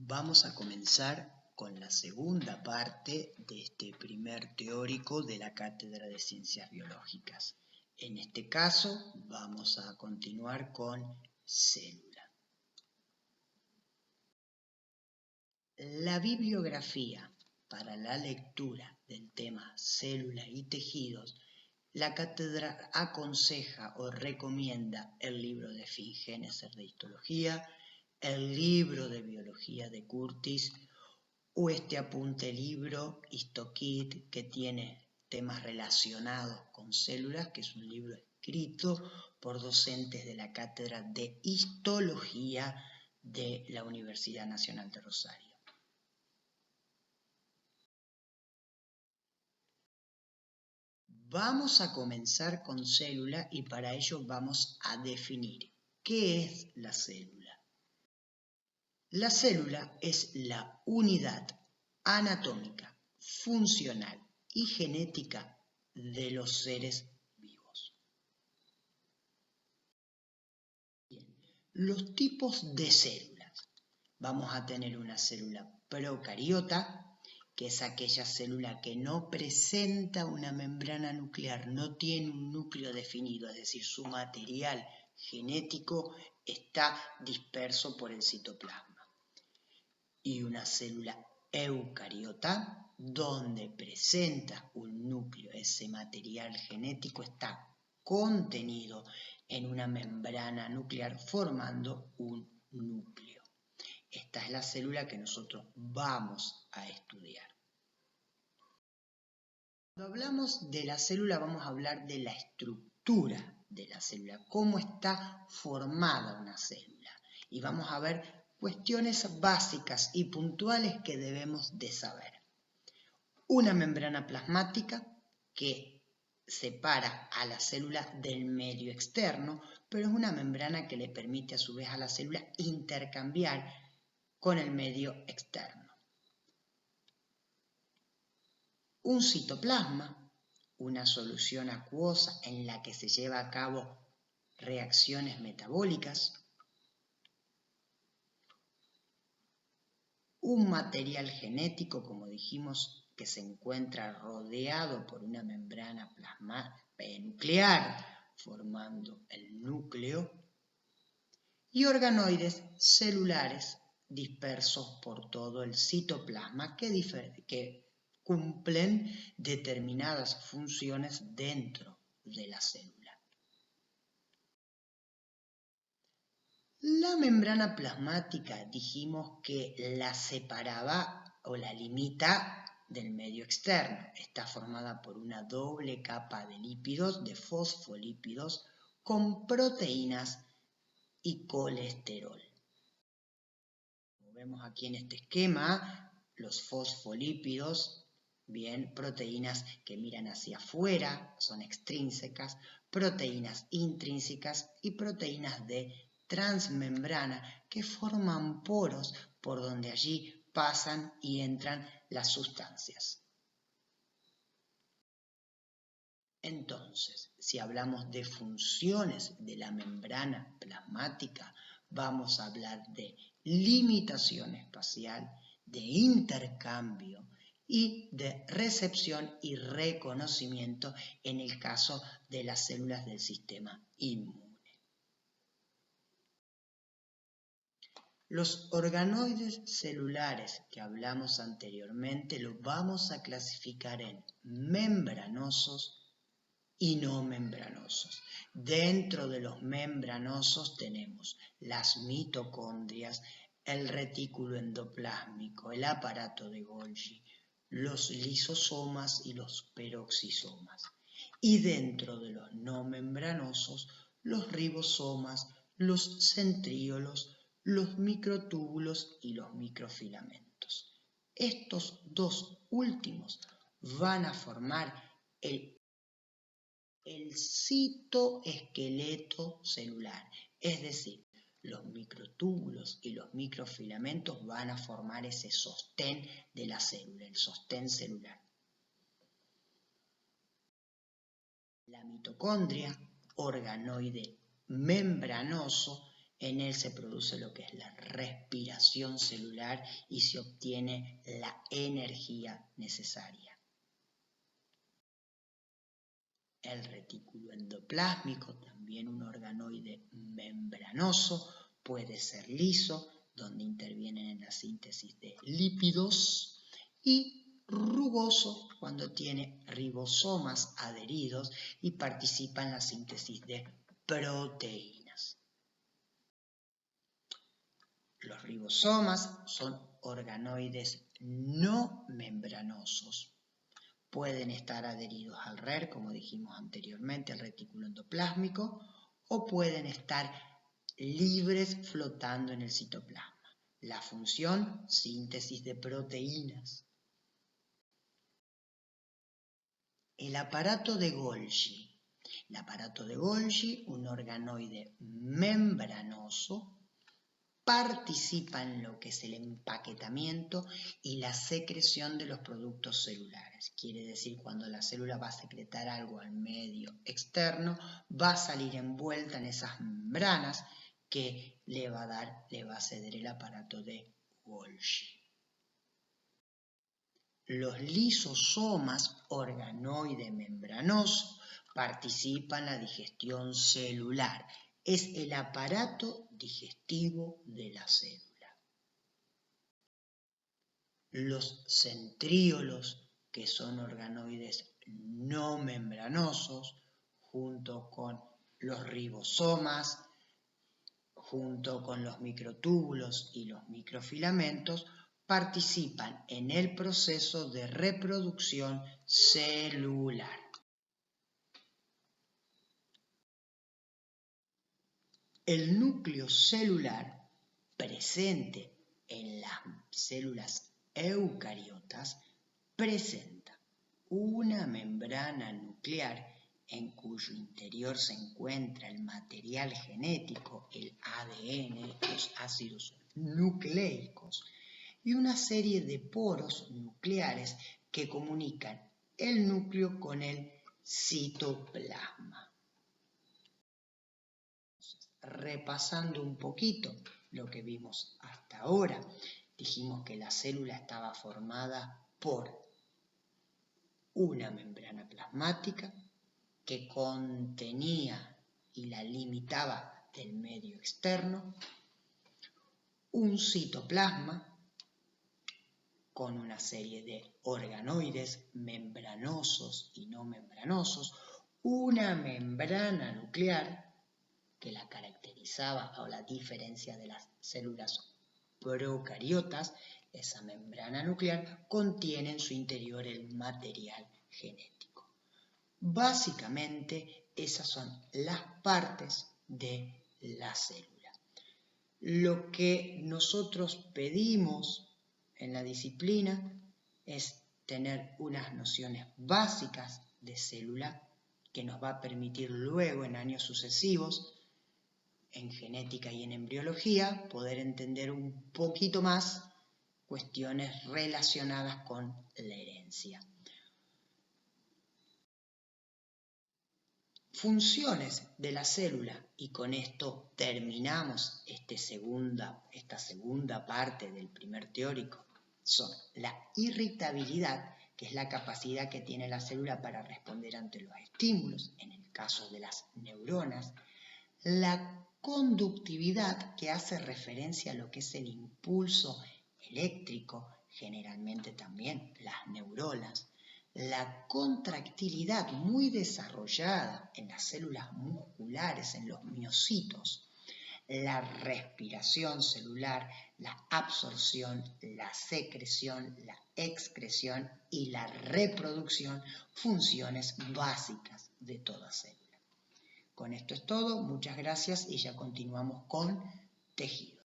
Vamos a comenzar con la segunda parte de este primer teórico de la Cátedra de Ciencias Biológicas. En este caso vamos a continuar con célula. La bibliografía para la lectura del tema célula y tejidos, la cátedra aconseja o recomienda el libro de Fingéneser de histología, el libro de biología de Curtis o este apunte libro HistoKit que tiene temas relacionados con células, que es un libro escrito por docentes de la cátedra de histología de la Universidad Nacional de Rosario. Vamos a comenzar con célula y para ello vamos a definir qué es la célula. La célula es la unidad anatómica, funcional y genética de los seres vivos. Bien. Los tipos de células. Vamos a tener una célula procariota, que es aquella célula que no presenta una membrana nuclear, no tiene un núcleo definido, es decir, su material genético está disperso por el citoplasma. Y una célula eucariota, donde presenta un núcleo, ese material genético está contenido en una membrana nuclear formando un núcleo. Esta es la célula que nosotros vamos a estudiar. Cuando hablamos de la célula vamos a hablar de la estructura de la célula, cómo está formada una célula. Y vamos a ver cuestiones básicas y puntuales que debemos de saber. Una membrana plasmática que separa a la célula del medio externo, pero es una membrana que le permite a su vez a la célula intercambiar con el medio externo. Un citoplasma, una solución acuosa en la que se lleva a cabo reacciones metabólicas. Un material genético, como dijimos, que se encuentra rodeado por una membrana nuclear, formando el núcleo. Y organoides celulares dispersos por todo el citoplasma que cumplen determinadas funciones dentro de la célula. La membrana plasmática dijimos que la separaba o la limita del medio externo. Está formada por una doble capa de lípidos, de fosfolípidos, con proteínas y colesterol. Como vemos aquí en este esquema, los fosfolípidos, bien, proteínas que miran hacia afuera, son extrínsecas, proteínas intrínsecas y proteínas de transmembrana que forman poros por donde allí pasan y entran las sustancias. Entonces, si hablamos de funciones de la membrana plasmática, vamos a hablar de limitación espacial, de intercambio y de recepción y reconocimiento en el caso de las células del sistema inmune. Los organoides celulares que hablamos anteriormente los vamos a clasificar en membranosos y no membranosos. Dentro de los membranosos tenemos las mitocondrias, el retículo endoplásmico, el aparato de Golgi, los lisosomas y los peroxisomas. Y dentro de los no membranosos, los ribosomas, los centríolos, los microtúbulos y los microfilamentos. Estos dos últimos van a formar el citoesqueleto celular, es decir, los microtúbulos y los microfilamentos van a formar ese sostén de la célula, el sostén celular. La mitocondria, organoide membranoso, En él se produce lo que es la respiración celular y se obtiene la energía necesaria. El retículo endoplásmico, también un organoide membranoso, puede ser liso, donde intervienen en la síntesis de lípidos, y rugoso, cuando tiene ribosomas adheridos y participa en la síntesis de proteínas. Los ribosomas son organoides no membranosos. Pueden estar adheridos al RER, como dijimos anteriormente, al retículo endoplásmico, o pueden estar libres flotando en el citoplasma. La función, síntesis de proteínas. El aparato de Golgi. El aparato de Golgi, un organoide membranoso, participa en lo que es el empaquetamiento y la secreción de los productos celulares. Quiere decir, cuando la célula va a secretar algo al medio externo, va a salir envuelta en esas membranas que le va a ceder el aparato de Golgi. Los lisosomas, organoide membranoso, participan en la digestión celular. Es el aparato digestivo de la célula. Los centríolos, que son organoides no membranosos, junto con los ribosomas, junto con los microtúbulos y los microfilamentos, participan en el proceso de reproducción celular. El núcleo celular presente en las células eucariotas presenta una membrana nuclear en cuyo interior se encuentra el material genético, el ADN, los ácidos nucleicos, y una serie de poros nucleares que comunican el núcleo con el citoplasma. Repasando un poquito lo que vimos hasta ahora, dijimos que la célula estaba formada por una membrana plasmática que contenía y la limitaba del medio externo, un citoplasma con una serie de organoides membranosos y no membranosos, una membrana nuclear que la caracterizaba o la diferencia de las células procariotas. Esa membrana nuclear contiene en su interior el material genético. Básicamente, esas son las partes de la célula. Lo que nosotros pedimos en la disciplina es tener unas nociones básicas de célula que nos va a permitir luego en años sucesivos en genética y en embriología poder entender un poquito más cuestiones relacionadas con la herencia. Funciones de la célula, y con esto terminamos esta segunda parte del primer teórico, son la irritabilidad, que es la capacidad que tiene la célula para responder ante los estímulos, en el caso de las neuronas, la conductividad, que hace referencia a lo que es el impulso eléctrico, generalmente también las neuronas, la contractilidad muy desarrollada en las células musculares, en los miocitos, la respiración celular, la absorción, la secreción, la excreción y la reproducción, funciones básicas de toda célula. Con esto es todo, muchas gracias y ya continuamos con tejido.